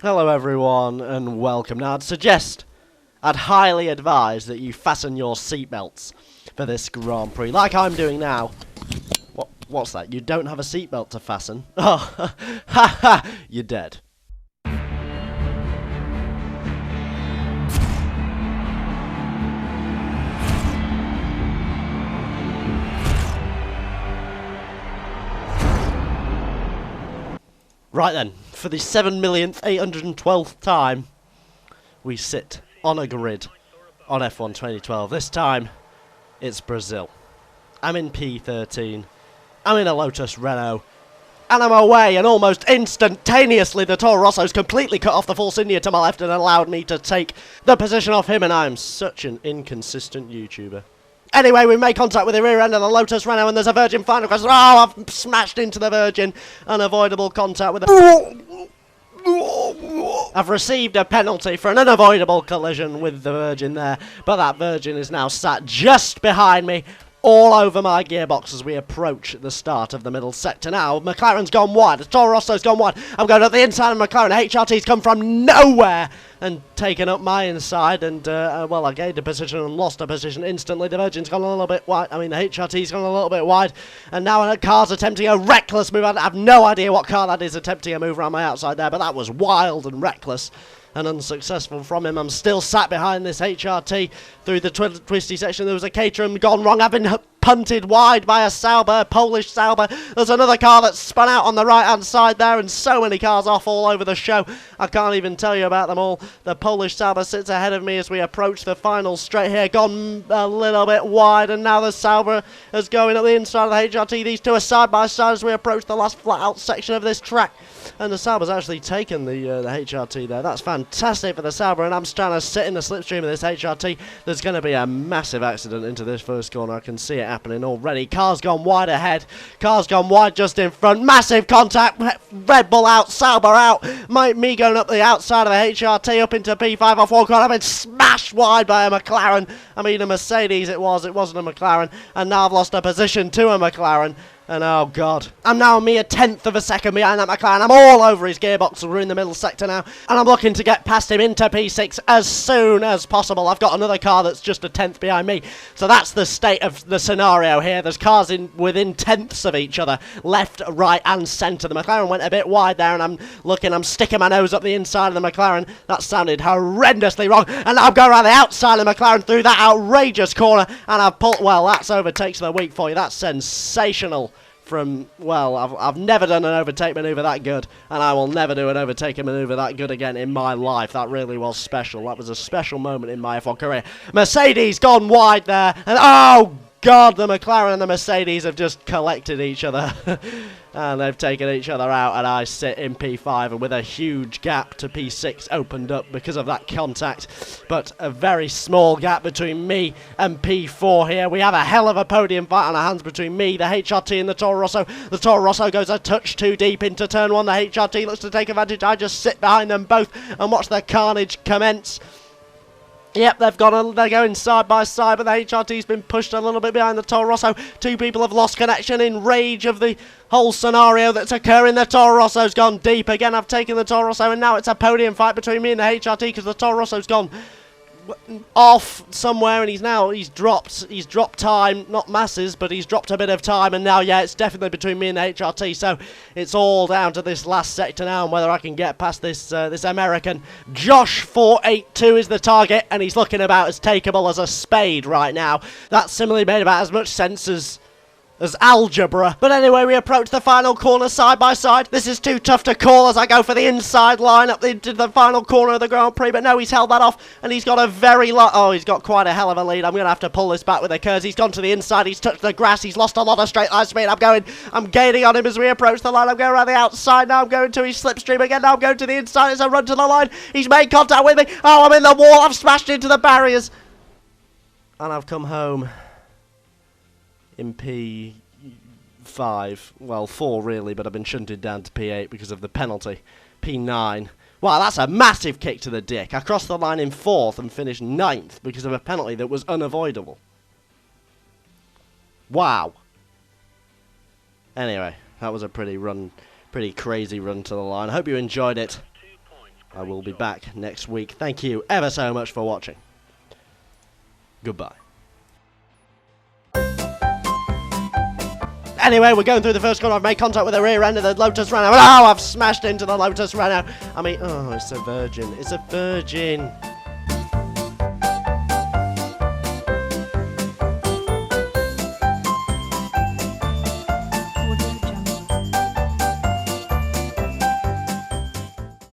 Hello everyone and welcome. Now I'd highly advise that you fasten your seatbelts for this Grand Prix, like I'm doing now. What's that? You don't have a seatbelt to fasten? Oh, ha ha, you're dead. Right then, for the 7,812th time, we sit on a grid on F1 2012. This time, it's Brazil. I'm in P13, I'm in a Lotus Renault, and I'm away, and almost instantaneously the Toro Rosso's completely cut off the Force India to my left and allowed me to take the position off him, and I'm such an inconsistent YouTuber. Anyway, we make contact with the rear end of the Lotus Renault and there's a Virgin final crash. Oh, I've smashed into the Virgin. Unavoidable contact with the... I've received a penalty for an unavoidable collision with the Virgin there, but that Virgin is now sat just behind me, all over my gearbox as we approach the start of the middle sector. Now, McLaren's gone wide, the Toro Rosso's gone wide. I'm going up the inside of McLaren. HRT's come from nowhere and taken up my inside, and well, I gained a position and lost a position instantly. The Virgin's gone a little bit wide. I mean, the HRT's gone a little bit wide, and now a car's attempting a reckless move. I have no idea what car that is attempting a move around my outside there, but that was wild and reckless and unsuccessful from him. I'm still sat behind this HRT through the twisty section. There was a Caterham gone wrong. I've been punted wide by a Sauber, Polish Sauber. There's another car that's spun out on the right hand side there, and so many cars off all over the show. I can't even tell you about them all. The Polish Sauber sits ahead of me as we approach the final straight here, gone a little bit wide, and now the Sauber is going up the inside of the HRT. These two are side by side as we approach the last flat out section of this track, and the Sauber's actually taken the HRT there. That's fantastic for the Sauber, and I'm trying to sit in the slipstream of this HRT. There's going to be a massive accident into this first corner. I can see it happening already. Car's gone wide ahead. Car's gone wide just in front. Massive contact. Red Bull out. Sauber out. Me going up the outside of the HRT up into P5 off one corner. I've been smashed wide by a McLaren. I mean a Mercedes it was. It wasn't a McLaren. And now I've lost a position to a McLaren. And oh god, I'm now a mere tenth of a second behind that McLaren. I'm all over his gearbox. We're in the middle sector now, and I'm looking to get past him into P6 as soon as possible. I've got another car that's just a tenth behind me, so that's the state of the scenario here. There's cars within tenths of each other, left, right and centre. The McLaren went a bit wide there, and I'm sticking my nose up the inside of the McLaren. That sounded horrendously wrong, and now I'm going around the outside of the McLaren through that outrageous corner, and I've pulled, well, that's overtakes of the week for you. That's sensational. Well, I've never done an overtake manoeuvre that good, and I will never do an overtaking manoeuvre that good again in my life. That really was special. That was a special moment in my F1 career. Mercedes gone wide there, and oh god, the McLaren and the Mercedes have just collected each other. And they've taken each other out, and I sit in P5, and with a huge gap to P6 opened up because of that contact, but a very small gap between me and P4 here. We have a hell of a podium fight on our hands between me, the HRT and the Toro Rosso. The Toro Rosso goes a touch too deep into turn one. The HRT looks to take advantage. I just sit behind them both and watch the carnage commence. Yep, they're going side by side, but the HRT's been pushed a little bit behind the Toro Rosso. Two people have lost connection in rage of the whole scenario that's occurring. The Toro Rosso's gone deep again. I've taken the Toro Rosso, and now it's a podium fight between me and the HRT because the Toro Rosso's gone off somewhere, and he's dropped time, not masses, but he's dropped a bit of time, and now yeah, it's definitely between me and the HRT. So it's all down to this last sector now and whether I can get past this this American. Josh 482 is the target, and he's looking about as takeable as a spade right now. That similarly made about as much sense as algebra. But anyway, we approach the final corner side by side. This is too tough to call as I go for the inside line up into the final corner of the Grand Prix, but no, he's held that off, and he's got a very he's got quite a hell of a lead. I'm going to have to pull this back with the curves. He's gone to the inside, he's touched the grass, he's lost a lot of straight line speed. I'm gaining on him as we approach the line. I'm going around the outside now, I'm going to his slipstream again, now I'm going to the inside as I run to the line. He's made contact with me. Oh, I'm in the wall, I've smashed into the barriers, and I've come home in P5, well 4 really, but I've been shunted down to P8 because of the penalty. P9. Wow, that's a massive kick to the dick. I crossed the line in 4th and finished 9th because of a penalty that was unavoidable. Wow. Anyway, that was a pretty crazy run to the line. I hope you enjoyed it. I will be back next week. Thank you ever so much for watching. Goodbye. Anyway, we're going through the first corner. I've made contact with the rear end of the Lotus Renault. Oh, I've smashed into the Lotus Renault. I mean, oh, it's a Virgin. It's a Virgin.